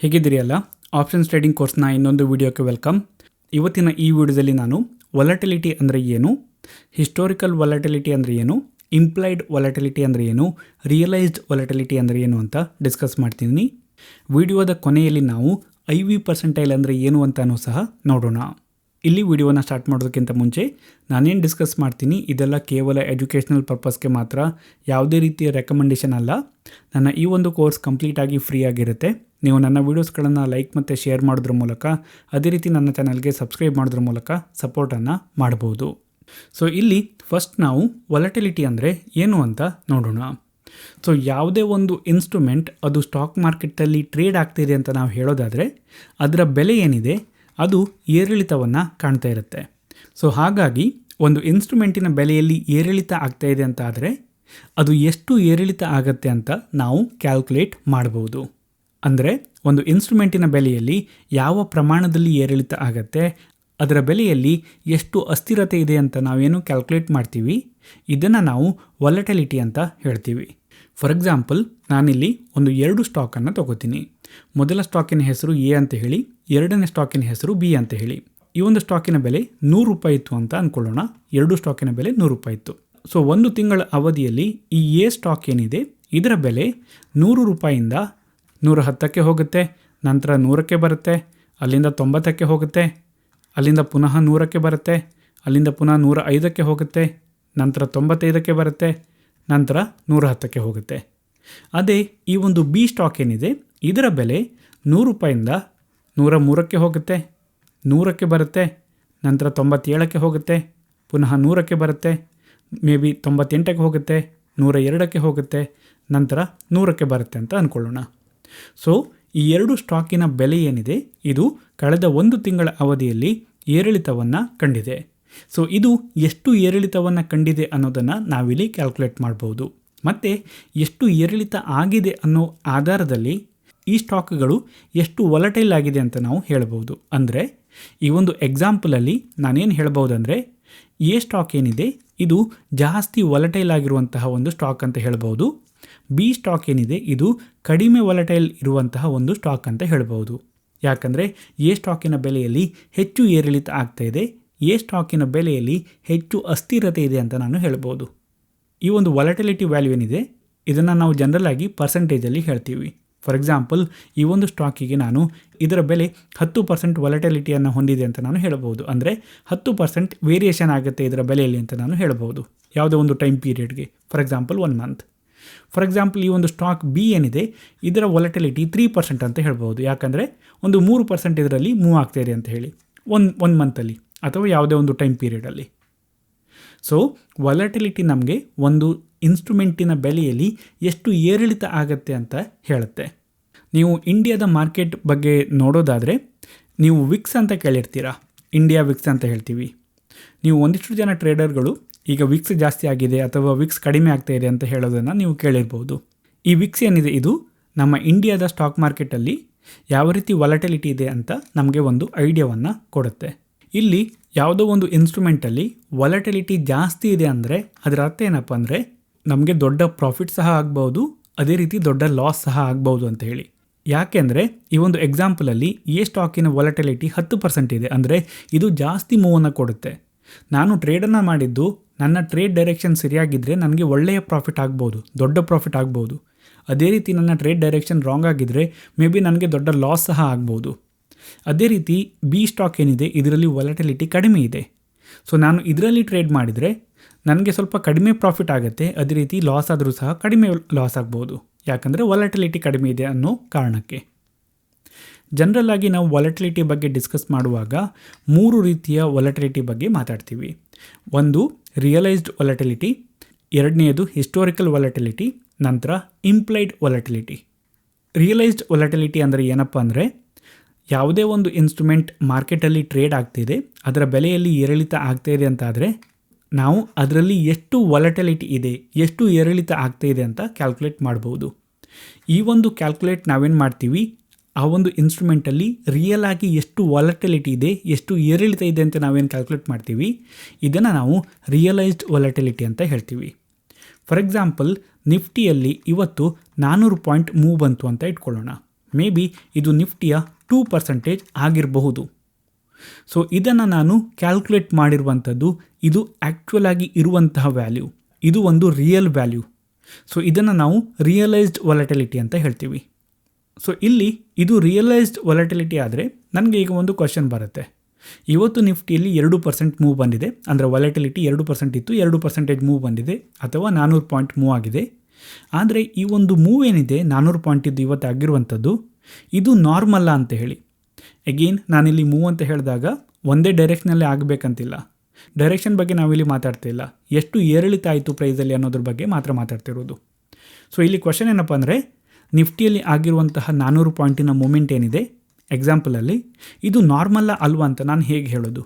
ಹೇಗಿದ್ದೀರಿ ಅಲ್ಲ? Options trading ಕೋರ್ಸ್ನ ಇನ್ನೊಂದು ವಿಡಿಯೋಕ್ಕೆ ವೆಲ್ಕಮ್. ಇವತ್ತಿನ ಈ ವಿಡಿಯೋದಲ್ಲಿ ನಾನು ವೊಲಟಿಲಿಟಿ ಅಂದರೆ ಏನು, ಹಿಸ್ಟೋರಿಕಲ್ ವೊಲಟಿಲಿಟಿ ಅಂದರೆ ಏನು, ಇಂಪ್ಲೈಡ್ ವೊಲಟಿಲಿಟಿ ಅಂದರೆ ಏನು, ರಿಯಲೈಸ್ಡ್ ವೊಲಟಿಲಿಟಿ ಅಂದರೆ ಏನು ಅಂತ ಡಿಸ್ಕಸ್ ಮಾಡ್ತೀನಿ. ವಿಡಿಯೋದ ಕೊನೆಯಲ್ಲಿ ನಾವು IV ಪರ್ಸೆಂಟೈಲ್ ಅಂದರೆ ಏನು ಅಂತಲೂ ಸಹ ನೋಡೋಣ. ಇಲ್ಲಿ ವಿಡಿಯೋನ ಸ್ಟಾರ್ಟ್ ಮಾಡೋದಕ್ಕಿಂತ ಮುಂಚೆ ನಾನೇನು ಡಿಸ್ಕಸ್ ಮಾಡ್ತೀನಿ ಇದೆಲ್ಲ ಕೇವಲ ಎಜುಕೇಷನಲ್ ಪರ್ಪಸ್ಗೆ ಮಾತ್ರ, ಯಾವುದೇ ರೀತಿಯ ರೆಕಮೆಂಡೇಷನ್ ಅಲ್ಲ. ನನ್ನ ಈ ಒಂದು ಕೋರ್ಸ್ ಕಂಪ್ಲೀಟಾಗಿ ಫ್ರೀ ಆಗಿರುತ್ತೆ. ನೀವು ನನ್ನ ವೀಡಿಯೋಸ್ಗಳನ್ನು ಲೈಕ್ ಮತ್ತು ಶೇರ್ ಮಾಡೋದ್ರ ಮೂಲಕ, ಅದೇ ರೀತಿ ನನ್ನ ಚಾನಲ್ಗೆ ಸಬ್ಸ್ಕ್ರೈಬ್ ಮಾಡೋದ್ರ ಮೂಲಕ ಸಪೋರ್ಟನ್ನು ಮಾಡ್ಬೋದು. ಸೊ ಇಲ್ಲಿ ಫಸ್ಟ್ ನಾವು ವೊಲಟಿಲಿಟಿ ಅಂದರೆ ಏನು ಅಂತ ನೋಡೋಣ. ಸೊ ಯಾವುದೇ ಒಂದು ಇನ್ಸ್ಟ್ರೂಮೆಂಟ್ ಅದು ಸ್ಟಾಕ್ ಮಾರ್ಕೆಟಲ್ಲಿ ಟ್ರೇಡ್ ಆಗ್ತಿದೆ ಅಂತ ನಾವು ಹೇಳೋದಾದರೆ ಅದರ ಬೆಲೆ ಏನಿದೆ ಅದು ಏರಿಳಿತವನ್ನು ಕಾಣ್ತಾ ಇರುತ್ತೆ. ಸೊ ಹಾಗಾಗಿ ಒಂದು ಇನ್ಸ್ಟ್ರೂಮೆಂಟಿನ ಬೆಲೆಯಲ್ಲಿ ಏರಿಳಿತ ಆಗ್ತಾ ಇದೆ ಅಂತ ಆದರೆ ಅದು ಎಷ್ಟು ಏರಿಳಿತ ಆಗುತ್ತೆ ಅಂತ ನಾವು ಕ್ಯಾಲ್ಕುಲೇಟ್ ಮಾಡ್ಬೋದು. ಅಂದರೆ ಒಂದು ಇನ್ಸ್ಟ್ರೂಮೆಂಟಿನ ಬೆಲೆಯಲ್ಲಿ ಯಾವ ಪ್ರಮಾಣದಲ್ಲಿ ಏರಿಳಿತ ಆಗುತ್ತೆ, ಅದರ ಬೆಲೆಯಲ್ಲಿ ಎಷ್ಟು ಅಸ್ಥಿರತೆ ಇದೆ ಅಂತ ನಾವೇನು ಕ್ಯಾಲ್ಕುಲೇಟ್ ಮಾಡ್ತೀವಿ, ಇದನ್ನು ನಾವು ವೊಲಟಿಲಿಟಿ ಅಂತ ಹೇಳ್ತೀವಿ. ಫಾರ್ ಎಕ್ಸಾಂಪಲ್, ನಾನಿಲ್ಲಿ ಒಂದು 2 ಸ್ಟಾಕನ್ನು ತೊಗೋತೀನಿ. ಮೊದಲ ಸ್ಟಾಕಿನ ಹೆಸರು A ಅಂತ ಹೇಳಿ, ಎರಡನೇ ಸ್ಟಾಕಿನ ಹೆಸರು B ಅಂತ ಹೇಳಿ. ಈ ಒಂದು ಸ್ಟಾಕಿನ ಬೆಲೆ 100 ರೂಪಾಯಿ ಇತ್ತು ಅಂತ ಅಂದ್ಕೊಳ್ಳೋಣ. 2 ಸ್ಟಾಕಿನ ಬೆಲೆ 100 ರೂಪಾಯಿ ಇತ್ತು. ಸೊ 1 ತಿಂಗಳ ಅವಧಿಯಲ್ಲಿ ಈ A ಸ್ಟಾಕ್ ಏನಿದೆ ಇದರ ಬೆಲೆ 100 ರೂಪಾಯಿಂದ 110ಕ್ಕೆ ಹೋಗುತ್ತೆ, ನಂತರ 100ಕ್ಕೆ ಬರುತ್ತೆ, ಅಲ್ಲಿಂದ 90ಕ್ಕೆ ಹೋಗುತ್ತೆ, ಅಲ್ಲಿಂದ ಪುನಃ 100ಕ್ಕೆ ಬರುತ್ತೆ, ಅಲ್ಲಿಂದ ಪುನಃ 105ಕ್ಕೆ ಹೋಗುತ್ತೆ, ನಂತರ 95ಕ್ಕೆ ಬರುತ್ತೆ, ನಂತರ 110ಕ್ಕೆ ಹೋಗುತ್ತೆ. ಅದೇ ಈ ಒಂದು B ಸ್ಟಾಕ್ ಏನಿದೆ ಇದರ ಬೆಲೆ 100 ರೂಪಾಯಿಂದ 103ಕ್ಕೆ ಹೋಗುತ್ತೆ, 100ಕ್ಕೆ ಬರುತ್ತೆ, ನಂತರ 97ಕ್ಕೆ ಹೋಗುತ್ತೆ, ಪುನಃ 100ಕ್ಕೆ ಬರುತ್ತೆ, ಮೇ ಬಿ 98ಕ್ಕೆ ಹೋಗುತ್ತೆ, 102ಕ್ಕೆ ಹೋಗುತ್ತೆ, ನಂತರ 100ಕ್ಕೆ ಬರುತ್ತೆ ಅಂತ ಅಂದ್ಕೊಳ್ಳೋಣ. ಸೊ ಈ 2 ಸ್ಟಾಕಿನ ಬೆಲೆ ಏನಿದೆ ಇದು ಕಳೆದ 1 ತಿಂಗಳ ಅವಧಿಯಲ್ಲಿ ಏರಿಳಿತವನ್ನು ಕಂಡಿದೆ. ಸೊ ಇದು ಎಷ್ಟು ಏರಿಳಿತವನ್ನು ಕಂಡಿದೆ ಅನ್ನೋದನ್ನು ನಾವಿಲ್ಲಿ ಕ್ಯಾಲ್ಕುಲೇಟ್ ಮಾಡ್ಬೋದು. ಮತ್ತು ಎಷ್ಟು ಏರಿಳಿತ ಆಗಿದೆ ಅನ್ನೋ ಆಧಾರದಲ್ಲಿ ಈ ಸ್ಟಾಕ್ಗಳು ಎಷ್ಟು ವೊಲಟೈಲ್ ಆಗಿದೆ ಅಂತ ನಾವು ಹೇಳ್ಬೋದು. ಅಂದರೆ ಈ ಒಂದು ಎಕ್ಸಾಂಪಲಲ್ಲಿ ನಾನೇನು ಹೇಳ್ಬೋದು A ಸ್ಟಾಕ್ ಏನಿದೆ ಇದು ಜಾಸ್ತಿ ವೊಲಟೈಲ್ ಆಗಿರುವಂತಹ ಒಂದು ಸ್ಟಾಕ್ ಅಂತ ಹೇಳ್ಬೋದು. B ಸ್ಟಾಕ್ ಏನಿದೆ ಇದು ಕಡಿಮೆ ವೊಲಟೈಲ್ ಇರುವಂತಹ ಒಂದು ಸ್ಟಾಕ್ ಅಂತ ಹೇಳ್ಬೋದು. ಯಾಕಂದರೆ A ಸ್ಟಾಕಿನ ಬೆಲೆಯಲ್ಲಿ ಹೆಚ್ಚು ಏರಿಳಿತ ಆಗ್ತಾ ಇದೆ, A ಸ್ಟಾಕಿನ ಬೆಲೆಯಲ್ಲಿ ಹೆಚ್ಚು ಅಸ್ಥಿರತೆ ಇದೆ ಅಂತ ನಾನು ಹೇಳ್ಬೋದು. ಈ ಒಂದು ವೊಲಟಿಲಿಟಿ ವ್ಯಾಲ್ಯೂ ಏನಿದೆ ಇದನ್ನು ನಾವು ಜನರಲ್ ಆಗಿ ಪರ್ಸೆಂಟೇಜಲ್ಲಿ ಹೇಳ್ತೀವಿ. ಫಾರ್ ಎಕ್ಸಾಂಪಲ್, ಈ ಒಂದು ಸ್ಟಾಕಿಗೆ ನಾನು ಇದರ ಬೆಲೆ 10% ವೊಲಟಿಲಿಟಿಯನ್ನು ಹೊಂದಿದೆ ಅಂತ ನಾನು ಹೇಳ್ಬೋದು. ಅಂದರೆ 10% ವೇರಿಯೇಷನ್ ಆಗುತ್ತೆ ಇದರ ಬೆಲೆಯಲ್ಲಿ ಅಂತ ನಾನು ಹೇಳ್ಬೋದು ಯಾವುದೋ ಒಂದು ಟೈಮ್ ಪೀರಿಯಡ್ಗೆ, for example 1 month. For example, ಈ ಒಂದು ಸ್ಟಾಕ್ B ಏನಿದೆ ಇದರ ವೊಲಟಿಲಿಟಿ 3% ಅಂತ ಹೇಳ್ಬೋದು. ಯಾಕಂದರೆ ಒಂದು 3% ಇದರಲ್ಲಿ ಮೂವ್ ಆಗ್ತಾಯಿದೆ ಅಂತ ಹೇಳಿ ಒನ್ ಮಂತಲ್ಲಿ ಅಥವಾ ಯಾವುದೇ ಒಂದು ಟೈಮ್ ಪೀರಿಯಡಲ್ಲಿ. ಸೊ ವೊಲಟಿಲಿಟಿ ನಮಗೆ ಒಂದು ಇನ್ಸ್ಟ್ರೂಮೆಂಟಿನ ಬೆಲೆಯಲ್ಲಿ ಎಷ್ಟು ಏರಿಳಿತ ಆಗುತ್ತೆ ಅಂತ ಹೇಳುತ್ತೆ. ನೀವು ಇಂಡಿಯಾದ ಮಾರ್ಕೆಟ್ ಬಗ್ಗೆ ನೋಡೋದಾದರೆ ನೀವು ವಿಕ್ಸ್ ಅಂತ ಕೇಳಿರ್ತೀರಾ, ಇಂಡಿಯಾ ವಿಕ್ಸ್ ಅಂತ ಹೇಳ್ತೀವಿ. ನೀವು ಒಂದಿಷ್ಟು ಜನ ಟ್ರೇಡರ್ಗಳು ಈಗ ವಿಕ್ಸ್ ಜಾಸ್ತಿ ಆಗಿದೆ ಅಥವಾ ವಿಕ್ಸ್ ಕಡಿಮೆ ಆಗ್ತಾ ಇದೆ ಅಂತ ಹೇಳೋದನ್ನು ನೀವು ಕೇಳಿರ್ಬೋದು. ಈ ವಿಕ್ಸ್ ಏನಿದೆ ಇದು ನಮ್ಮ ಇಂಡಿಯಾದ ಸ್ಟಾಕ್ ಮಾರ್ಕೆಟಲ್ಲಿ ಯಾವ ರೀತಿ ವೊಲಟಿಲಿಟಿ ಇದೆ ಅಂತ ನಮಗೆ ಒಂದು ಐಡಿಯಾವನ್ನು ಕೊಡುತ್ತೆ. ಇಲ್ಲಿ ಯಾವುದೋ ಒಂದು ಇನ್ಸ್ಟ್ರೂಮೆಂಟಲ್ಲಿ ವೊಲಟಿಲಿಟಿ ಜಾಸ್ತಿ ಇದೆ ಅಂದರೆ ಅದರ ಅರ್ಥ ಏನಪ್ಪ ಅಂದರೆ ನಮಗೆ ದೊಡ್ಡ ಪ್ರಾಫಿಟ್ ಸಹ ಆಗ್ಬೋದು, ಅದೇ ರೀತಿ ದೊಡ್ಡ ಲಾಸ್ ಸಹ ಆಗ್ಬೋದು ಅಂತ ಹೇಳಿ. ಯಾಕೆಂದರೆ ಈ ಒಂದು ಎಕ್ಸಾಂಪಲಲ್ಲಿ A ಸ್ಟಾಕಿನ ವೊಲಟಿಲಿಟಿ 10% ಇದೆ, ಅಂದರೆ ಇದು ಜಾಸ್ತಿ ಮೂವನ್ನು ಕೊಡುತ್ತೆ. ನಾನು ಟ್ರೇಡನ್ನು ಮಾಡಿದ್ದು ನನ್ನ ಟ್ರೇಡ್ ಡೈರೆಕ್ಷನ್ ಸರಿಯಾಗಿದ್ದರೆ ನನಗೆ ಒಳ್ಳೆಯ ಪ್ರಾಫಿಟ್ ಆಗ್ಬೋದು, ದೊಡ್ಡ ಪ್ರಾಫಿಟ್ ಆಗ್ಬೋದು. ಅದೇ ರೀತಿ ನನ್ನ ಟ್ರೇಡ್ ಡೈರೆಕ್ಷನ್ ರಾಂಗ್ ಆಗಿದ್ದರೆ ಮೇ ಬಿ ನನಗೆ ದೊಡ್ಡ ಲಾಸ್ ಸಹ ಆಗ್ಬೋದು. ಅದೇ ರೀತಿ B ಸ್ಟಾಕ್ ಏನಿದೆ ಇದರಲ್ಲಿ ವೊಲಟಿಲಿಟಿ ಕಡಿಮೆ ಇದೆ. ಸೊ ನಾನು ಇದರಲ್ಲಿ ಟ್ರೇಡ್ ಮಾಡಿದರೆ ನನಗೆ ಸ್ವಲ್ಪ ಕಡಿಮೆ ಪ್ರಾಫಿಟ್ ಆಗುತ್ತೆ, ಅದೇ ರೀತಿ ಲಾಸ್ ಆದರೂ ಸಹ ಕಡಿಮೆ ಲಾಸ್ ಆಗ್ಬೋದು. ಯಾಕಂದರೆ ವೊಲಟಿಲಿಟಿ ಕಡಿಮೆ ಇದೆ ಅನ್ನೋ ಕಾರಣಕ್ಕೆ. ಜನರಲ್ ಆಗಿ ನಾವು ವೊಲಟಿಲಿಟಿ ಬಗ್ಗೆ ಡಿಸ್ಕಸ್ ಮಾಡುವಾಗ 3 ರೀತಿಯ ವೊಲಟಿಲಿಟಿ ಬಗ್ಗೆ ಮಾತಾಡ್ತೀವಿ. ಒಂದು ರಿಯಲೈಸ್ಡ್ ವೊಲಟಿಲಿಟಿ, ಎರಡನೆಯದು ಹಿಸ್ಟೋರಿಕಲ್ ವೊಲಟಿಲಿಟಿ, ನಂತರ ಇಂಪ್ಲೈಡ್ ವೊಲಟಿಲಿಟಿ. ರಿಯಲೈಸ್ಡ್ ವೊಲಟಿಲಿಟಿ ಅಂದರೆ ಏನಪ್ಪ ಅಂದರೆ ಯಾವುದೇ ಒಂದು ಇನ್ಸ್ಟ್ರೂಮೆಂಟ್ ಮಾರ್ಕೆಟಲ್ಲಿ ಟ್ರೇಡ್ ಆಗ್ತಿದೆ, ಅದರ ಬೆಲೆಯಲ್ಲಿ ಏರಿಳಿತ ಆಗ್ತಾಯಿದೆ ಅಂತಾದರೆ ನಾವು ಅದರಲ್ಲಿ ಎಷ್ಟು ವೊಲಟಿಲಿಟಿ ಇದೆ, ಎಷ್ಟು ಏರಿಳಿತ ಆಗ್ತಾ ಇದೆ ಅಂತ ಕ್ಯಾಲ್ಕುಲೇಟ್ ಮಾಡ್ಬೋದು. ಈ ಒಂದು ಕ್ಯಾಲ್ಕುಲೇಟ್ ನಾವೇನು ಮಾಡ್ತೀವಿ, ಆ ಒಂದು ಇನ್ಸ್ಟ್ರೂಮೆಂಟಲ್ಲಿ ರಿಯಲ್ ಆಗಿ ಎಷ್ಟು ವೊಲಟಿಲಿಟಿ ಇದೆ, ಎಷ್ಟು ಏರಿಳಿತ ಇದೆ ಅಂತ ನಾವೇನು ಕ್ಯಾಲ್ಕುಲೇಟ್ ಮಾಡ್ತೀವಿ, ಇದನ್ನು ನಾವು ರಿಯಲೈಸ್ಡ್ ವೊಲಟಿಲಿಟಿ ಅಂತ ಹೇಳ್ತೀವಿ. ಫಾರ್ ಎಕ್ಸಾಂಪಲ್, ನಿಫ್ಟಿಯಲ್ಲಿ ಇವತ್ತು 400 ಪಾಯಿಂಟ್ ಮೂವ್ ಬಂತು ಅಂತ ಇಟ್ಕೊಳ್ಳೋಣ. ಮೇ ಬಿ ಇದು ನಿಫ್ಟಿಯ 2% ಆಗಿರಬಹುದು. ಸೊ ಇದನ್ನು ನಾನು ಕ್ಯಾಲ್ಕುಲೇಟ್ ಮಾಡಿರುವಂಥದ್ದು, ಇದು ಆ್ಯಕ್ಚುಯಲ್ ಆಗಿ ಇರುವಂತಹ ವ್ಯಾಲ್ಯೂ, ಇದು ಒಂದು ರಿಯಲ್ ವ್ಯಾಲ್ಯೂ. ಸೊ ಇದನ್ನು ನಾವು ರಿಯಲೈಸ್ಡ್ ವಾಲಟಿಲಿಟಿ ಅಂತ ಹೇಳ್ತೀವಿ. ಸೊ ಇಲ್ಲಿ ಇದು ರಿಯಲೈಸ್ಡ್ ವಾಲಟಿಲಿಟಿ ಆದರೆ ನನಗೆ ಈಗ ಒಂದು ಕ್ವಶನ್ ಬರುತ್ತೆ. ಇವತ್ತು ನಿಫ್ಟಿಯಲ್ಲಿ 2% ಮೂವ್ ಬಂದಿದೆ, ಅಂದರೆ ವಾಲಟಿಲಿಟಿ 2% ಇತ್ತು, 2% ಮೂವ್ ಬಂದಿದೆ ಅಥವಾ 400 ಪಾಯಿಂಟ್ ಮೂವ್ ಆಗಿದೆ. ಆದರೆ ಈ ಒಂದು ಮೂವ್ ಏನಿದೆ 400 ಪಾಯಿಂಟ್ ಇದ್ದು ಇವತ್ತು ಆಗಿರುವಂಥದ್ದು, ಇದು ನಾರ್ಮಲ್ಲ ಅಂತ ಹೇಳಿ. ಅಗೇನ್ ನಾನಿಲ್ಲಿ ಮೂವ್ ಅಂತ ಹೇಳಿದಾಗ ಒಂದೇ ಡೈರೆಕ್ಷನಲ್ಲೇ ಆಗಬೇಕಂತಿಲ್ಲ. ಡೈರೆಕ್ಷನ್ ಬಗ್ಗೆ ನಾವಿಲ್ಲಿ ಮಾತಾಡ್ತಿಲ್ಲ, ಎಷ್ಟು ಏರಿಳಿತ ಆಯಿತು ಪ್ರೈಸಲ್ಲಿ ಅನ್ನೋದ್ರ ಬಗ್ಗೆ ಮಾತ್ರ ಮಾತಾಡ್ತಿರೋದು. ಸೊ ಇಲ್ಲಿ ಕ್ವಶನ್ ಏನಪ್ಪ ಅಂದರೆ, ನಿಫ್ಟಿಯಲ್ಲಿ ಆಗಿರುವಂತಹ 400 ಪಾಯಿಂಟಿನ ಮೂಮೆಂಟ್ ಏನಿದೆ ಎಕ್ಸಾಂಪಲಲ್ಲಿ, ಇದು ನಾರ್ಮಲ್ಲ ಅಲ್ವಾ ಅಂತ ನಾನು ಹೇಗೆ ಹೇಳೋದು?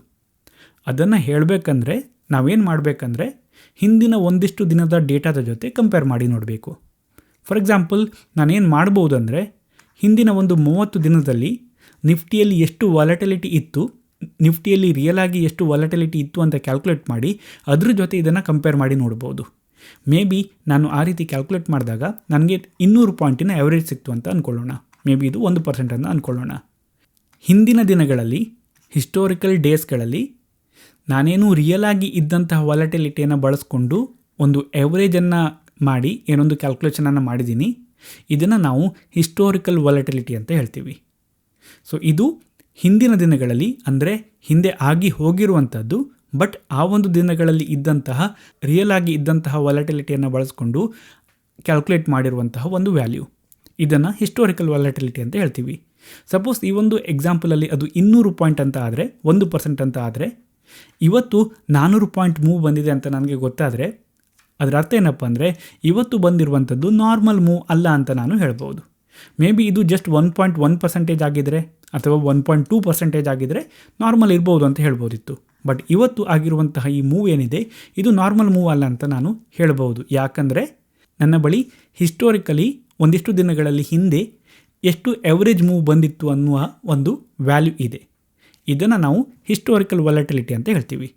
ಅದನ್ನು ಹೇಳಬೇಕಂದ್ರೆ ನಾವೇನು ಮಾಡಬೇಕಂದ್ರೆ ಹಿಂದಿನ ಒಂದಿಷ್ಟು ದಿನದ ಡೇಟಾದ ಜೊತೆ ಕಂಪೇರ್ ಮಾಡಿ ನೋಡಬೇಕು. ಫಾರ್ ಎಕ್ಸಾಂಪಲ್ ನಾನೇನು ಮಾಡ್ಬೋದು ಅಂದರೆ, ಹಿಂದಿನ ಒಂದು 30 ದಿನದಲ್ಲಿ ನಿಫ್ಟಿಯಲ್ಲಿ ಎಷ್ಟು ವಾಲಟಿಲಿಟಿ ಇತ್ತು, ನಿಫ್ಟಿಯಲ್ಲಿ ರಿಯಲ್ ಆಗಿ ಎಷ್ಟು ವಾಲಟಿಲಿಟಿ ಇತ್ತು ಅಂತ ಕ್ಯಾಲ್ಕುಲೇಟ್ ಮಾಡಿ ಅದ್ರ ಜೊತೆ ಇದನ್ನು ಕಂಪೇರ್ ಮಾಡಿ ನೋಡ್ಬೋದು. ಮೇ ಬಿ ನಾನು ಆ ರೀತಿ ಕ್ಯಾಲ್ಕುಲೇಟ್ ಮಾಡಿದಾಗ ನನಗೆ 200 ಪಾಯಿಂಟಿನ ಆ್ಯಾವ್ರೇಜ್ ಸಿಕ್ತು ಅಂತ ಅಂದ್ಕೊಳ್ಳೋಣ. ಮೇ ಬಿ ಇದು 1% ಅಂತ ಅಂದ್ಕೊಳ್ಳೋಣ. ಹಿಂದಿನ ದಿನಗಳಲ್ಲಿ, ಹಿಸ್ಟೋರಿಕಲ್ ಡೇಸ್ಗಳಲ್ಲಿ ನಾನೇನು ರಿಯಲ್ ಆಗಿ ಇದ್ದಂತಹ ವಾಲಟಿಲಿಟಿಯನ್ನು ಬಳಸ್ಕೊಂಡು ಒಂದು ಆ್ಯಾವ್ರೇಜನ್ನು ಮಾಡಿ ಏನೊಂದು ಕ್ಯಾಲ್ಕುಲೇಷನನ್ನು ಮಾಡಿದ್ದೀನಿ. ಇದನ್ನು ನಾವು ಹಿಸ್ಟೋರಿಕಲ್ ವಾಲಟಿಲಿಟಿ ಅಂತ ಹೇಳ್ತೀವಿ. ಸೊ ಇದು ಹಿಂದಿನ ದಿನಗಳಲ್ಲಿ, ಅಂದರೆ ಹಿಂದೆ ಆಗಿ ಹೋಗಿರುವಂಥದ್ದು, ಬಟ್ ಆ ಒಂದು ದಿನಗಳಲ್ಲಿ ಇದ್ದಂತಹ ರಿಯಲ್ ಆಗಿ ಇದ್ದಂತಹ ವಾಲಟಿಲಿಟಿಯನ್ನು ಬಳಸ್ಕೊಂಡು ಕ್ಯಾಲ್ಕುಲೇಟ್ ಮಾಡಿರುವಂತಹ ಒಂದು ವ್ಯಾಲ್ಯೂ. ಇದನ್ನು ಹಿಸ್ಟೋರಿಕಲ್ ವಾಲಟಿಲಿಟಿ ಅಂತ ಹೇಳ್ತೀವಿ. ಸಪೋಸ್ ಈ ಒಂದು ಎಕ್ಸಾಂಪಲಲ್ಲಿ ಅದು 200 ಪಾಯಿಂಟ್ ಅಂತ ಆದರೆ, 1% ಅಂತ ಆದರೆ, ಇವತ್ತು 400 ಪಾಯಿಂಟ್ ಮೂವ್ ಬಂದಿದೆ ಅಂತ ನನಗೆ ಗೊತ್ತಾದರೆ ಅದರ ಅರ್ಥ ಏನಪ್ಪ ಅಂದರೆ, ಇವತ್ತು ಬಂದಿರುವಂಥದ್ದು ನಾರ್ಮಲ್ ಮೂವ್ ಅಲ್ಲ ಅಂತ ನಾನು ಹೇಳ್ಬೋದು. ಮೇ ಬಿ ಇದು ಜಸ್ಟ್ 1.1% ಆಗಿದ್ದರೆ ಅಥವಾ 1.2% ಆಗಿದ್ದರೆ ನಾರ್ಮಲ್ ಇರ್ಬೋದು ಅಂತ ಹೇಳ್ಬೋದಿತ್ತು. ಬಟ್ ಇವತ್ತು ಆಗಿರುವಂತಹ ಈ ಮೂವ್ ಏನಿದೆ ಇದು ನಾರ್ಮಲ್ ಮೂವ್ ಅಲ್ಲ ಅಂತ ನಾನು ಹೇಳ್ಬೋದು. ಯಾಕಂದರೆ ನನ್ನ ಬಳಿ ಹಿಸ್ಟೋರಿಕಲಿ ಒಂದಿಷ್ಟು ದಿನಗಳಲ್ಲಿ ಹಿಂದೆ ಎಷ್ಟು ಎವರೇಜ್ ಮೂವ್ ಬಂದಿತ್ತು ಅನ್ನುವ ಒಂದು ವ್ಯಾಲ್ಯೂ ಇದೆ. ಇದನ್ನು ನಾವು ಹಿಸ್ಟೋರಿಕಲ್ ವಾಲಟಿಲಿಟಿ ಅಂತ ಹೇಳ್ತೀವಿ.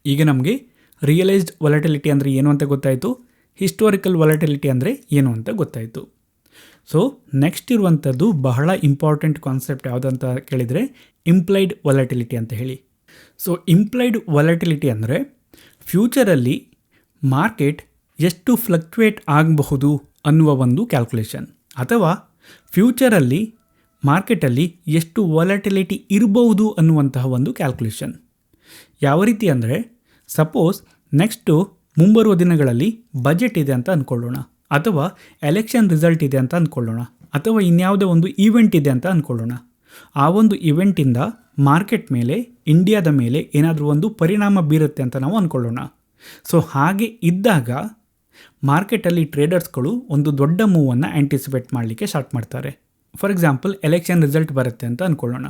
ಈಗ ನಮಗೆ ರಿಯಲೈಸ್ಡ್ ವಾಲಟಿಲಿಟಿ ಅಂದರೆ ಏನು ಅಂತ ಗೊತ್ತಾಯಿತು, ಹಿಸ್ಟೋರಿಕಲ್ ವಾಲಟಿಲಿಟಿ ಅಂದರೆ ಏನು ಅಂತ ಗೊತ್ತಾಯಿತು. ಸೊ ನೆಕ್ಸ್ಟ್ ಇರುವಂಥದ್ದು ಬಹಳ ಇಂಪಾರ್ಟೆಂಟ್ ಕಾನ್ಸೆಪ್ಟ್ ಯಾವುದಂತ ಕೇಳಿದರೆ ಇಂಪ್ಲೈಡ್ ವಾಲಟಿಲಿಟಿ ಅಂತ ಹೇಳಿ. ಸೊ ಇಂಪ್ಲೈಡ್ ವಾಲಟಿಲಿಟಿ ಅಂದರೆ ಫ್ಯೂಚರಲ್ಲಿ ಮಾರ್ಕೆಟ್ ಎಷ್ಟು ಫ್ಲಕ್ಚುಯೇಟ್ ಆಗಬಹುದು ಅನ್ನುವ ಒಂದು ಕ್ಯಾಲ್ಕುಲೇಷನ್, ಅಥವಾ ಫ್ಯೂಚರಲ್ಲಿ ಮಾರ್ಕೆಟಲ್ಲಿ ಎಷ್ಟು ವಾಲಟಿಲಿಟಿ ಇರಬಹುದು ಅನ್ನುವಂತಹ ಒಂದು ಕ್ಯಾಲ್ಕುಲೇಷನ್. ಯಾವ ರೀತಿ ಅಂದರೆ, ಸಪೋಸ್ ನೆಕ್ಸ್ಟು ಮುಂಬರುವ ದಿನಗಳಲ್ಲಿ ಬಜೆಟ್ ಇದೆ ಅಂತ ಅಂದ್ಕೊಳ್ಳೋಣ, ಅಥವಾ ಎಲೆಕ್ಷನ್ ರಿಸಲ್ಟ್ ಇದೆ ಅಂತ ಅಂದ್ಕೊಳ್ಳೋಣ, ಅಥವಾ ಇನ್ಯಾವುದೋ ಒಂದು ಈವೆಂಟ್ ಇದೆ ಅಂತ ಅಂದ್ಕೊಳ್ಳೋಣ. ಆ ಒಂದು ಇವೆಂಟಿಂದ ಮಾರ್ಕೆಟ್ ಮೇಲೆ, ಇಂಡಿಯಾದ ಮೇಲೆ ಏನಾದರೂ ಒಂದು ಪರಿಣಾಮ ಬೀರುತ್ತೆ ಅಂತ ನಾವು ಅಂದ್ಕೊಳ್ಳೋಣ. ಸೊ ಹಾಗೆ ಇದ್ದಾಗ ಮಾರ್ಕೆಟಲ್ಲಿ ಟ್ರೇಡರ್ಸ್ಗಳು ಒಂದು ದೊಡ್ಡ ಮೂವನ್ನು ಆ್ಯಂಟಿಸಿಪೇಟ್ ಮಾಡಲಿಕ್ಕೆ ಸ್ಟಾರ್ಟ್ ಮಾಡ್ತಾರೆ. ಫಾರ್ ಎಕ್ಸಾಂಪಲ್ ಎಲೆಕ್ಷನ್ ರಿಸಲ್ಟ್ ಬರುತ್ತೆ ಅಂತ ಅಂದ್ಕೊಳ್ಳೋಣ.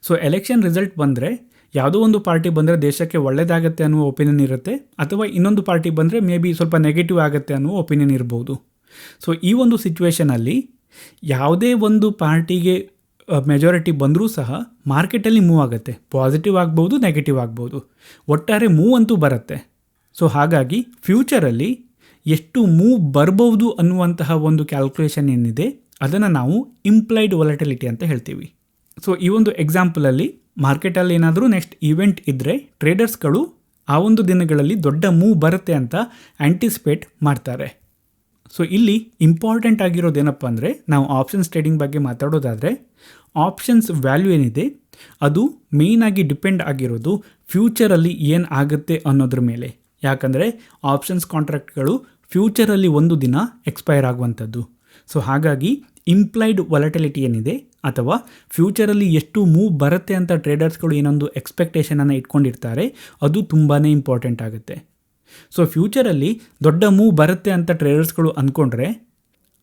ಸೊ ಎಲೆಕ್ಷನ್ ರಿಸಲ್ಟ್ ಬಂದರೆ ಯಾವುದೋ ಒಂದು ಪಾರ್ಟಿ ಬಂದರೆ ದೇಶಕ್ಕೆ ಒಳ್ಳೆಯದಾಗತ್ತೆ ಅನ್ನುವ ಒಪಿನಿಯನ್ ಇರುತ್ತೆ, ಅಥವಾ ಇನ್ನೊಂದು ಪಾರ್ಟಿ ಬಂದರೆ ಮೇ ಬಿ ಸ್ವಲ್ಪ ನೆಗೆಟಿವ್ ಆಗುತ್ತೆ ಅನ್ನುವ ಒಪಿನಿಯನ್ ಇರ್ಬೋದು. ಸೊ ಈ ಒಂದು ಸಿಚುವೇಷನಲ್ಲಿ ಯಾವುದೇ ಒಂದು ಪಾರ್ಟಿಗೆ ಮೆಜಾರಿಟಿ ಬಂದರೂ ಸಹ ಮಾರ್ಕೆಟಲ್ಲಿ ಮೂವ್ ಆಗುತ್ತೆ. ಪಾಸಿಟಿವ್ ಆಗ್ಬೋದು, ನೆಗೆಟಿವ್ ಆಗ್ಬೋದು, ಒಟ್ಟಾರೆ ಮೂವ್ ಅಂತೂ ಬರುತ್ತೆ. ಸೊ ಹಾಗಾಗಿ ಫ್ಯೂಚರಲ್ಲಿ ಎಷ್ಟು ಮೂವ್ ಬರ್ಬೋದು ಅನ್ನುವಂತಹ ಒಂದು ಕ್ಯಾಲ್ಕುಲೇಷನ್ ಏನಿದೆ ಅದನ್ನು ನಾವು ಇಂಪ್ಲೈಡ್ ವಾಲಟಿಲಿಟಿ ಅಂತ ಹೇಳ್ತೀವಿ. ಸೊ ಈ ಒಂದು ಎಕ್ಸಾಂಪಲಲ್ಲಿ ಮಾರ್ಕೆಟಲ್ಲಿ ಏನಾದರೂ ನೆಕ್ಸ್ಟ್ ಈವೆಂಟ್ ಇದ್ದರೆ ಟ್ರೇಡರ್ಸ್ಗಳು ಆ ಒಂದು ದಿನಗಳಲ್ಲಿ ದೊಡ್ಡ ಮೂವ್ ಬರುತ್ತೆ ಅಂತ ಆ್ಯಂಟಿಸಿಪೇಟ್ ಮಾಡ್ತಾರೆ. ಸೊ ಇಲ್ಲಿ ಇಂಪಾರ್ಟೆಂಟ್ ಆಗಿರೋದೇನಪ್ಪ ಅಂದರೆ, ನಾವು ಆಪ್ಷನ್ಸ್ ಟ್ರೇಡಿಂಗ್ ಬಗ್ಗೆ ಮಾತಾಡೋದಾದರೆ ಆಪ್ಷನ್ಸ್ ವ್ಯಾಲ್ಯೂ ಏನಿದೆ ಅದು ಮೇಯ್ನಾಗಿ ಡಿಪೆಂಡ್ ಆಗಿರೋದು ಫ್ಯೂಚರಲ್ಲಿ ಏನು ಆಗುತ್ತೆ ಅನ್ನೋದ್ರ ಮೇಲೆ. ಯಾಕಂದರೆ ಆಪ್ಷನ್ಸ್ ಕಾಂಟ್ರಾಕ್ಟ್ಗಳು ಫ್ಯೂಚರಲ್ಲಿ ಒಂದು ದಿನ ಎಕ್ಸ್ಪೈರ್ ಆಗುವಂಥದ್ದು. ಸೊ ಹಾಗಾಗಿ ಇಂಪ್ಲೈಡ್ ವಾಲಟಿಲಿಟಿ ಏನಿದೆ, ಅಥವಾ ಫ್ಯೂಚರಲ್ಲಿ ಎಷ್ಟು ಮೂವ್ ಬರುತ್ತೆ ಅಂತ ಟ್ರೇಡರ್ಸ್ಗಳು ಏನೊಂದು ಎಕ್ಸ್ಪೆಕ್ಟೇಷನನ್ನು ಇಟ್ಕೊಂಡಿರ್ತಾರೆ, ಅದು ತುಂಬಾ ಇಂಪಾರ್ಟೆಂಟ್ ಆಗುತ್ತೆ. ಸೊ ಫ್ಯೂಚರಲ್ಲಿ ದೊಡ್ಡ ಮೂವ್ ಬರುತ್ತೆ ಅಂತ ಟ್ರೇಡರ್ಸ್ಗಳು ಅಂದ್ಕೊಂಡ್ರೆ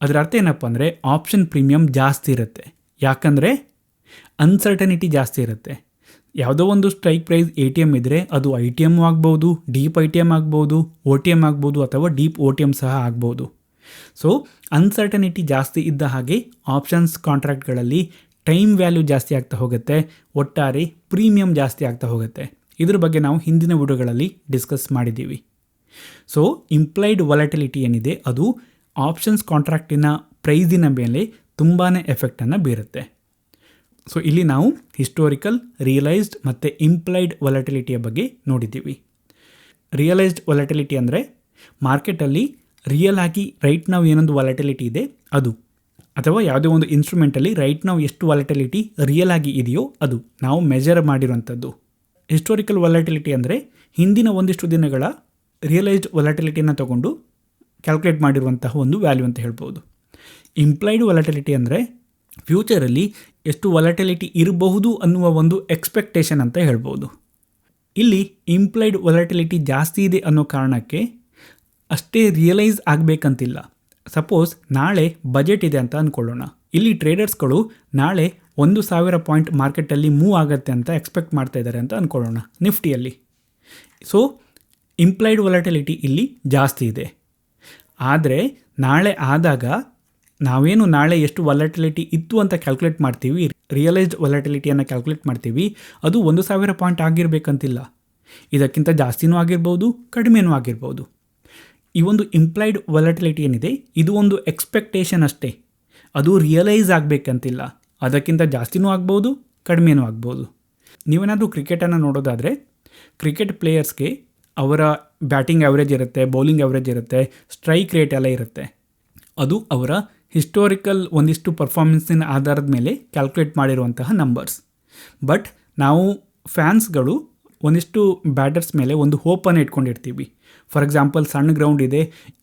ಅದರ ಅರ್ಥ ಏನಪ್ಪ ಅಂದರೆ ಆಪ್ಷನ್ ಪ್ರೀಮಿಯಮ್ ಜಾಸ್ತಿ ಇರುತ್ತೆ. ಯಾಕಂದರೆ ಅನ್ಸರ್ಟನಿಟಿ ಜಾಸ್ತಿ ಇರುತ್ತೆ. ಯಾವುದೋ ಒಂದು ಸ್ಟ್ರೈಕ್ ಪ್ರೈಸ್ ATM ಇದ್ದರೆ ಅದು ITM ಆಗ್ಬೋದು, ಡೀಪ್ ITM ಆಗ್ಬೋದು, OTM ಆಗ್ಬೋದು, ಅಥವಾ ಡೀಪ್ OTM ಸಹ ಆಗ್ಬೋದು. ಸೊ ಅನ್ಸರ್ಟನಿಟಿ ಜಾಸ್ತಿ ಇದ್ದ ಹಾಗೆ ಆಪ್ಷನ್ಸ್ ಕಾಂಟ್ರಾಕ್ಟ್ಗಳಲ್ಲಿ ಟೈಮ್ ವ್ಯಾಲ್ಯೂ ಜಾಸ್ತಿ ಆಗ್ತಾ ಹೋಗುತ್ತೆ, ಒಟ್ಟಾರೆ ಪ್ರೀಮಿಯಮ್ ಜಾಸ್ತಿ ಆಗ್ತಾ ಹೋಗುತ್ತೆ. ಇದ್ರ ಬಗ್ಗೆ ನಾವು ಹಿಂದಿನ ವಿಡಿಯೋಗಳಲ್ಲಿ ಡಿಸ್ಕಸ್ ಮಾಡಿದ್ದೀವಿ. ಸೊ ಇಂಪ್ಲೈಡ್ ವಾಲಟಿಲಿಟಿ ಏನಿದೆ ಅದು ಆಪ್ಷನ್ಸ್ ಕಾಂಟ್ರಾಕ್ಟಿನ ಪ್ರೈಸಿನ ಮೇಲೆ ತುಂಬಾ ಎಫೆಕ್ಟನ್ನು ಬೀರುತ್ತೆ. ಸೊ ಇಲ್ಲಿ ನಾವು ಹಿಸ್ಟೋರಿಕಲ್, ರಿಯಲೈಸ್ಡ್ ಮತ್ತು ಇಂಪ್ಲೈಡ್ ವಾಲಟಿಲಿಟಿಯ ಬಗ್ಗೆ ನೋಡಿದ್ದೀವಿ. ರಿಯಲೈಸ್ಡ್ ವಾಲಟಿಲಿಟಿ ಅಂದರೆ ಮಾರ್ಕೆಟಲ್ಲಿ ರಿಯಲ್ ಆಗಿ ರೈಟ್ ನಾವು ಏನೊಂದು ವಾಲಟಿಲಿಟಿ ಇದೆ ಅದು, ಅಥವಾ ಯಾವುದೇ ಒಂದು ಇನ್ಸ್ಟ್ರೂಮೆಂಟಲ್ಲಿ ರೈಟ್ ನಾವು ಎಷ್ಟು ವಾಲಟಿಲಿಟಿ ರಿಯಲ್ ಆಗಿ ಇದೆಯೋ ಅದು ನಾವು ಮೆಜರ್ ಮಾಡಿರುವಂಥದ್ದು. ಹಿಸ್ಟೋರಿಕಲ್ ವಾಲಟಿಲಿಟಿ ಅಂದರೆ ಹಿಂದಿನ ಒಂದಿಷ್ಟು ದಿನಗಳ ರಿಯಲೈಸ್ಡ್ ವಾಲಟಿಲಿಟಿಯನ್ನು ತಗೊಂಡು ಕ್ಯಾಲ್ಕುಲೇಟ್ ಮಾಡಿರುವಂತಹ ಒಂದು ವ್ಯಾಲ್ಯೂ ಅಂತ ಹೇಳ್ಬೋದು. ಇಂಪ್ಲೈಡ್ ವಾಲಟಿಲಿಟಿ ಅಂದರೆ ಫ್ಯೂಚರಲ್ಲಿ ಎಷ್ಟು ವಾಲಟಿಲಿಟಿ ಇರಬಹುದು ಅನ್ನುವ ಒಂದು ಎಕ್ಸ್ಪೆಕ್ಟೇಷನ್ ಅಂತ ಹೇಳ್ಬೋದು. ಇಲ್ಲಿ ಇಂಪ್ಲೈಡ್ ವಾಲಟಿಲಿಟಿ ಜಾಸ್ತಿ ಇದೆ ಅನ್ನೋ ಕಾರಣಕ್ಕೆ ಅಷ್ಟೇ ರಿಯಲೈಸ್ ಆಗಬೇಕಂತಿಲ್ಲ. ಸಪೋಸ್ ನಾಳೆ ಬಜೆಟ್ ಇದೆ ಅಂತ ಅಂದ್ಕೊಳ್ಳೋಣ. ಇಲ್ಲಿ ಟ್ರೇಡರ್ಸ್ಗಳು ನಾಳೆ 1,000 ಪಾಯಿಂಟ್ ಮಾರ್ಕೆಟಲ್ಲಿ ಮೂವ್ ಆಗುತ್ತೆ ಅಂತ ಎಕ್ಸ್ಪೆಕ್ಟ್ ಮಾಡ್ತಾ ಇದ್ದಾರೆ ಅಂತ ಅಂದ್ಕೊಳ್ಳೋಣ ನಿಫ್ಟಿಯಲ್ಲಿ. ಸೊ ಇಂಪ್ಲೈಡ್ ವಾಲಟಿಲಿಟಿ ಇಲ್ಲಿ ಜಾಸ್ತಿ ಇದೆ. ಆದರೆ ನಾಳೆ ಆದಾಗ ನಾವೇನು ನಾಳೆ ಎಷ್ಟು ವಾಲಟಿಲಿಟಿ ಇತ್ತು ಅಂತ ಕ್ಯಾಲ್ಕುಲೇಟ್ ಮಾಡ್ತೀವಿ, ರಿಯಲೈಸ್ಡ್ ವಾಲಟಿಲಿಟಿಯನ್ನು ಕ್ಯಾಲ್ಕುಲೇಟ್ ಮಾಡ್ತೀವಿ, ಅದು 1,000 ಪಾಯಿಂಟ್ ಆಗಿರಬೇಕಂತಿಲ್ಲ. ಇದಕ್ಕಿಂತ ಜಾಸ್ತಿನೂ ಆಗಿರ್ಬೋದು, ಕಡಿಮೆನೂ ಆಗಿರ್ಬೋದು. ಈ ಒಂದು ಇಂಪ್ಲೈಡ್ ವಾಲಟಿಲಿಟಿ ಏನಿದೆ ಇದು ಒಂದು ಎಕ್ಸ್ಪೆಕ್ಟೇಷನ್ ಅಷ್ಟೇ, ಅದು ರಿಯಲೈಸ್ ಆಗಬೇಕಂತಿಲ್ಲ. ಅದಕ್ಕಿಂತ ಜಾಸ್ತಿನೂ ಆಗ್ಬೋದು, ಕಡಿಮೆನೂ ಆಗ್ಬೋದು. ನೀವೇನಾದರೂ ಕ್ರಿಕೆಟನ್ನು ನೋಡೋದಾದರೆ ಕ್ರಿಕೆಟ್ ಪ್ಲೇಯರ್ಸ್ಗೆ ಅವರ ಬ್ಯಾಟಿಂಗ್ ಆ್ಯಾವ್ರೇಜ್ ಇರುತ್ತೆ, ಬೌಲಿಂಗ್ ಆ್ಯಾವ್ರೇಜ್ ಇರುತ್ತೆ, ಸ್ಟ್ರೈಕ್ ರೇಟ್ ಎಲ್ಲ ಇರುತ್ತೆ. ಅದು ಅವರ ಹಿಸ್ಟೋರಿಕಲ್ ಒಂದಿಷ್ಟು ಪರ್ಫಾರ್ಮೆನ್ಸಿನ ಆಧಾರದ ಮೇಲೆ ಕ್ಯಾಲ್ಕುಲೇಟ್ ಮಾಡಿರುವಂತಹ ನಂಬರ್ಸ್. ಬಟ್ ನಾವು ಫ್ಯಾನ್ಸ್ಗಳು ಒಂದಿಷ್ಟು ಬ್ಯಾಟರ್ಸ್ ಮೇಲೆ ಒಂದು ಹೋಪನ್ನು ಇಟ್ಕೊಂಡಿರ್ತೀವಿ. ಫಾರ್ ಎಕ್ಸಾಂಪಲ್, ಸಣ್ಣ ಗ್ರೌಂಡ್ ಇದೆ,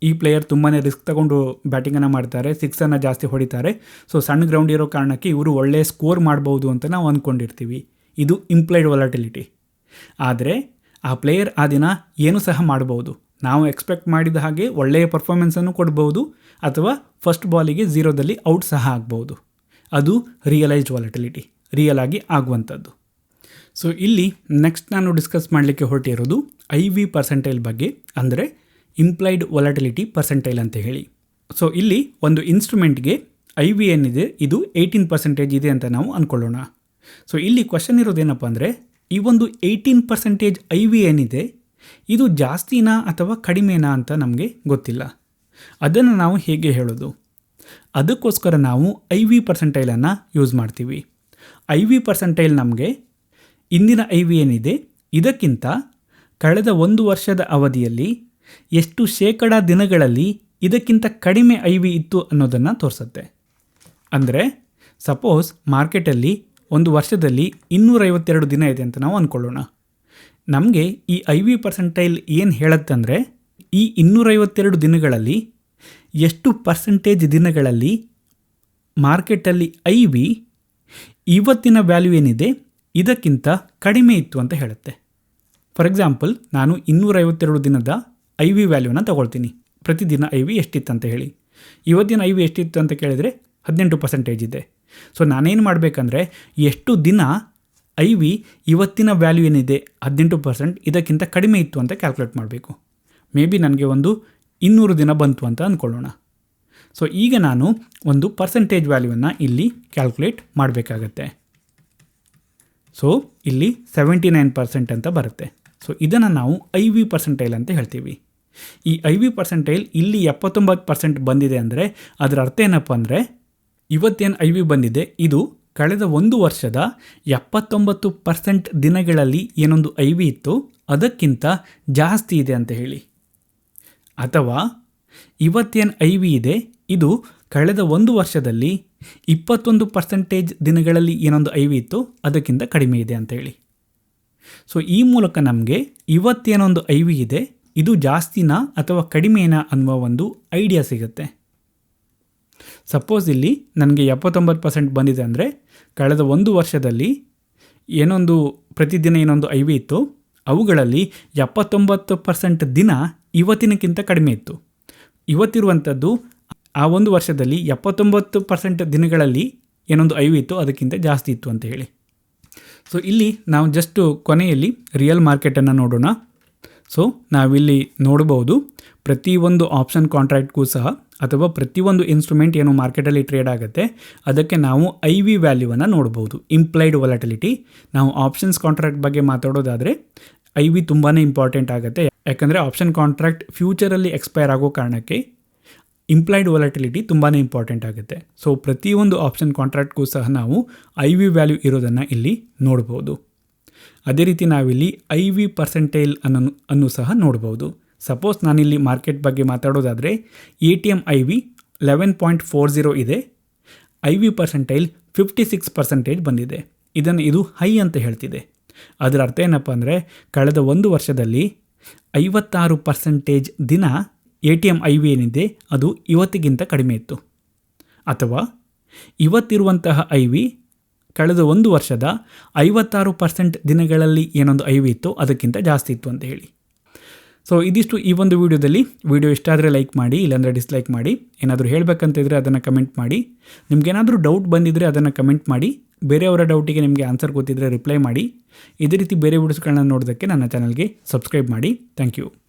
ಈ ಪ್ಲೇಯರ್ ತುಂಬಾ ರಿಸ್ಕ್ ತಗೊಂಡು ಬ್ಯಾಟಿಂಗನ್ನು ಮಾಡ್ತಾರೆ, ಸಿಕ್ಸನ್ನು ಜಾಸ್ತಿ ಹೊಡಿತಾರೆ, ಸೊ ಸಣ್ಣ ಗ್ರೌಂಡ್ ಇರೋ ಕಾರಣಕ್ಕೆ ಇವರು ಒಳ್ಳೆಯ ಸ್ಕೋರ್ ಮಾಡ್ಬೋದು ಅಂತ ನಾವು ಅಂದ್ಕೊಂಡಿರ್ತೀವಿ. ಇದು ಇಂಪ್ಲೈಡ್ ವಾಲಟಿಲಿಟಿ. ಆದರೆ ಆ ಪ್ಲೇಯರ್ ಆ ದಿನ ಏನೂ ಸಹ ಮಾಡ್ಬೋದು. ನಾವು ಎಕ್ಸ್ಪೆಕ್ಟ್ ಮಾಡಿದ ಹಾಗೆ ಒಳ್ಳೆಯ ಪರ್ಫಾರ್ಮೆನ್ಸನ್ನು ಕೊಡ್ಬೋದು, ಅಥವಾ ಫಸ್ಟ್ ಬಾಲಿಗೆ 0ದಲ್ಲಿ ಔಟ್ ಸಹ ಆಗ್ಬೋದು. ಅದು ರಿಯಲೈಸ್ಡ್ ವಾಲಟಿಲಿಟಿ, ರಿಯಲ್ ಆಗಿ ಆಗುವಂಥದ್ದು. ಸೊ ಇಲ್ಲಿ ನೆಕ್ಸ್ಟ್ ನಾನು ಡಿಸ್ಕಸ್ ಮಾಡಲಿಕ್ಕೆ ಹೊರಟಿರೋದು IV ಪರ್ಸೆಂಟೈಲ್ ಬಗ್ಗೆ, ಅಂದರೆ ಇಂಪ್ಲೈಡ್ ವಾಲಟಿಲಿಟಿ ಪರ್ಸೆಂಟೈಲ್ ಅಂತ ಹೇಳಿ. ಸೊ ಇಲ್ಲಿ ಒಂದು ಇನ್ಸ್ಟ್ರೂಮೆಂಟ್ಗೆ IV ಏನಿದೆ ಇದು 18% ಇದೆ ಅಂತ ನಾವು ಅಂದ್ಕೊಳ್ಳೋಣ. ಸೊ ಇಲ್ಲಿ ಕ್ವಶನ್ ಇರೋದೇನಪ್ಪ ಅಂದರೆ, ಈ ಒಂದು 18% IV ಏನಿದೆ ಇದು ಜಾಸ್ತಿನಾ ಅಥವಾ ಕಡಿಮೆನಾ ಅಂತ ನಮಗೆ ಗೊತ್ತಿಲ್ಲ. ಅದನ್ನು ನಾವು ಹೇಗೆ ಹೇಳೋದು? ಅದಕ್ಕೋಸ್ಕರ ನಾವು IV ಪರ್ಸೆಂಟೈಲನ್ನು ಯೂಸ್ ಮಾಡ್ತೀವಿ. IV ಪರ್ಸೆಂಟೈಲ್ ನಮಗೆ ಇಂದಿನ IV ಏನಿದೆ ಇದಕ್ಕಿಂತ ಕಳೆದ 1 ವರ್ಷದ ಅವಧಿಯಲ್ಲಿ ಎಷ್ಟು ಶೇಕಡ ದಿನಗಳಲ್ಲಿ ಇದಕ್ಕಿಂತ ಕಡಿಮೆ IV ಇತ್ತು ಅನ್ನೋದನ್ನು ತೋರಿಸುತ್ತೆ. ಅಂದರೆ ಸಪೋಸ್ ಮಾರ್ಕೆಟಲ್ಲಿ ಒಂದು ವರ್ಷದಲ್ಲಿ 252 ದಿನ ಇದೆ ಅಂತ ನಾವು ಅಂದ್ಕೊಳ್ಳೋಣ. ನಮಗೆ ಈ IV ಪರ್ಸೆಂಟೈಲ್ ಏನು ಹೇಳುತ್ತಂದರೆ, ಈ 252 ದಿನಗಳಲ್ಲಿ ಎಷ್ಟು ಪರ್ಸೆಂಟೇಜ್ ದಿನಗಳಲ್ಲಿ ಮಾರ್ಕೆಟಲ್ಲಿ IV ಇವತ್ತಿನ ವ್ಯಾಲ್ಯೂ ಏನಿದೆ ಇದಕ್ಕಿಂತ ಕಡಿಮೆ ಇತ್ತು ಅಂತ ಹೇಳುತ್ತೆ. ಫಾರ್ ಎಕ್ಸಾಂಪಲ್, ನಾನು 252 ದಿನದ IV ವ್ಯಾಲ್ಯೂನ ತಗೊಳ್ತೀನಿ. ಪ್ರತಿದಿನ IV ಎಷ್ಟಿತ್ತು ಅಂತ ಹೇಳಿ. ಇವತ್ತಿನ IV ಎಷ್ಟಿತ್ತು ಅಂತ ಕೇಳಿದರೆ 18% ಇದೆ. ಸೊ ನಾನೇನು ಮಾಡಬೇಕಂದ್ರೆ, ಎಷ್ಟು ದಿನ IV ಇವತ್ತಿನ ವ್ಯಾಲ್ಯೂ ಏನಿದೆ 18% ಇದಕ್ಕಿಂತ ಕಡಿಮೆ ಇತ್ತು ಅಂತ ಕ್ಯಾಲ್ಕುಲೇಟ್ ಮಾಡಬೇಕು. ಮೇ ಬಿ ನನಗೆ ಒಂದು 200 ದಿನ ಬಂತು ಅಂತ ಅಂದ್ಕೊಳ್ಳೋಣ. ಸೊ ಈಗ ನಾನು ಒಂದು ಪರ್ಸೆಂಟೇಜ್ ವ್ಯಾಲ್ಯೂವನ್ನು ಇಲ್ಲಿ ಕ್ಯಾಲ್ಕುಲೇಟ್ ಮಾಡಬೇಕಾಗತ್ತೆ. ಸೊ ಇಲ್ಲಿ 79% ಅಂತ ಬರುತ್ತೆ. ಸೊ ಇದನ್ನು ನಾವು IV ಪರ್ಸೆಂಟೈಲ್ ಅಂತ ಹೇಳ್ತೀವಿ. ಈ IV ಪರ್ಸೆಂಟೈಲ್ ಇಲ್ಲಿ 79% ಬಂದಿದೆ ಅಂದರೆ ಅದರ ಅರ್ಥ ಏನಪ್ಪ ಅಂದರೆ, ಇವತ್ತೇನು IV ಬಂದಿದೆ ಇದು ಕಳೆದ 1 ವರ್ಷದ 79% ದಿನಗಳಲ್ಲಿ ಏನೊಂದು IV ಇತ್ತು ಅದಕ್ಕಿಂತ ಜಾಸ್ತಿ ಇದೆ ಅಂತ ಹೇಳಿ. ಅಥವಾ ಇವತ್ತೇನು IV ಇದೆ ಇದು ಕಳೆದ 1 ವರ್ಷದಲ್ಲಿ 21% ದಿನಗಳಲ್ಲಿ ಏನೊಂದು IV ಇತ್ತು ಅದಕ್ಕಿಂತ ಕಡಿಮೆ ಇದೆ ಅಂತ ಹೇಳಿ. ಸೊ ಈ ಮೂಲಕ ನಮಗೆ ಇವತ್ತೇನೊಂದು IV ಇದೆ ಇದು ಜಾಸ್ತಿನಾ ಅಥವಾ ಕಡಿಮೆನಾ ಅನ್ನುವ ಒಂದು ಐಡಿಯಾ ಸಿಗುತ್ತೆ. ಸಪೋಸ್ ಇಲ್ಲಿ ನನಗೆ 79% ಬಂದಿದೆ ಅಂದರೆ ಕಳೆದ 1 ವರ್ಷದಲ್ಲಿ ಏನೊಂದು ಪ್ರತಿದಿನ ಏನೊಂದು IV ಇತ್ತು ಅವುಗಳಲ್ಲಿ 79% ದಿನ ಇವತ್ತಿನಕ್ಕಿಂತ ಕಡಿಮೆ ಇತ್ತು. ಇವತ್ತಿರುವಂಥದ್ದು ಆ 1 ವರ್ಷದಲ್ಲಿ 79% ದಿನಗಳಲ್ಲಿ ಏನೊಂದು IV ಇತ್ತು ಅದಕ್ಕಿಂತ ಜಾಸ್ತಿ ಇತ್ತು ಅಂತ ಹೇಳಿ. ಸೊ ಇಲ್ಲಿ ನಾವು ಜಸ್ಟು ಕೊನೆಯಲ್ಲಿ ರಿಯಲ್ ಮಾರ್ಕೆಟನ್ನು ನೋಡೋಣ. ಸೊ ನಾವಿಲ್ಲಿ ನೋಡಬಹುದು ಪ್ರತಿಯೊಂದು ಆಪ್ಷನ್ ಕಾಂಟ್ರಾಕ್ಟ್ಗೂ ಸಹ ಅಥವಾ ಪ್ರತಿಯೊಂದು ಇನ್ಸ್ಟ್ರೂಮೆಂಟ್ ಏನು ಮಾರ್ಕೆಟಲ್ಲಿ ಟ್ರೇಡ್ ಆಗುತ್ತೆ ಅದಕ್ಕೆ ನಾವು IV ವ್ಯಾಲ್ಯೂವನ್ನು ನೋಡ್ಬೋದು, ಇಂಪ್ಲೈಡ್ ವಾಲಟಿಲಿಟಿ. ನಾವು ಆಪ್ಷನ್ಸ್ ಕಾಂಟ್ರಾಕ್ಟ್ ಬಗ್ಗೆ ಮಾತಾಡೋದಾದರೆ IV ತುಂಬಾ ಇಂಪಾರ್ಟೆಂಟ್ ಆಗುತ್ತೆ. ಯಾಕಂದರೆ ಆಪ್ಷನ್ ಕಾಂಟ್ರಾಕ್ಟ್ ಫ್ಯೂಚರಲ್ಲಿ ಎಕ್ಸ್ಪೈರ್ ಆಗೋ ಕಾರಣಕ್ಕೆ ಇಂಪ್ಲೈಡ್ ವಾಲಟಿಲಿಟಿ ತುಂಬಾ ಇಂಪಾರ್ಟೆಂಟ್ ಆಗುತ್ತೆ. ಸೊ ಪ್ರತಿಯೊಂದು ಆಪ್ಷನ್ ಕಾಂಟ್ರಾಕ್ಟ್ಗೂ ಸಹ ನಾವು ಐ ವಿ ವ್ಯಾಲ್ಯೂ ಇರೋದನ್ನು ಇಲ್ಲಿ ನೋಡ್ಬೋದು. ಅದೇ ರೀತಿ ನಾವಿಲ್ಲಿ ಐ ವಿ ಪರ್ಸೆಂಟೈಲ್ ಅನ್ನು ಸಹ ನೋಡ್ಬೋದು. ಸಪೋಸ್ ನಾನಿಲ್ಲಿ ಮಾರ್ಕೆಟ್ ಬಗ್ಗೆ ಮಾತಾಡೋದಾದರೆ ATM ಐ ವಿ 11.40 ಇದೆ, ಐ ವಿ ಪರ್ಸೆಂಟೈಲ್ 56% ಬಂದಿದೆ. ಇದು ಹೈ ಅಂತ ಹೇಳ್ತಿದೆ. ಅದರ ಅರ್ಥ ಏನಪ್ಪ ಅಂದರೆ ಕಳೆದ 1 ವರ್ಷದಲ್ಲಿ 56% ದಿನ ATM ಐ ವಿ ಏನಿದೆ ಅದು ಇವತ್ತಿಗಿಂತ ಕಡಿಮೆ ಇತ್ತು, ಅಥವಾ ಇವತ್ತಿರುವಂತಹ ಐ ವಿ ಕಳೆದ 1 ವರ್ಷದ 56% ದಿನಗಳಲ್ಲಿ ಏನೊಂದು ಐ ವಿ ಇತ್ತು ಅದಕ್ಕಿಂತ ಜಾಸ್ತಿ ಇತ್ತು ಅಂತ ಹೇಳಿ. ಸೊ ಇದಿಷ್ಟು ಈ ಒಂದು ವಿಡಿಯೋದಲ್ಲಿ. ವಿಡಿಯೋ ಇಷ್ಟ ಆದರೆ ಲೈಕ್ ಮಾಡಿ, ಇಲ್ಲಾಂದರೆ ಡಿಸ್ಲೈಕ್ ಮಾಡಿ. ಏನಾದರೂ ಹೇಳಬೇಕಂತಿದ್ರೆ ಅದನ್ನು ಕಮೆಂಟ್ ಮಾಡಿ. ನಿಮಗೇನಾದರೂ ಡೌಟ್ ಬಂದಿದ್ದರೆ ಅದನ್ನು ಕಮೆಂಟ್ ಮಾಡಿ. ಬೇರೆಯವರ ಡೌಟಿಗೆ ನಿಮಗೆ ಆನ್ಸರ್ ಗೊತ್ತಿದ್ದರೆ ರಿಪ್ಲೈ ಮಾಡಿ. ಇದೇ ರೀತಿ ಬೇರೆ ವಿಡಿಯೋಸ್ಗಳನ್ನ ನೋಡೋದಕ್ಕೆ ನನ್ನ ಚಾನಲ್ಗೆ ಸಬ್ಸ್ಕ್ರೈಬ್ ಮಾಡಿ. Thank you.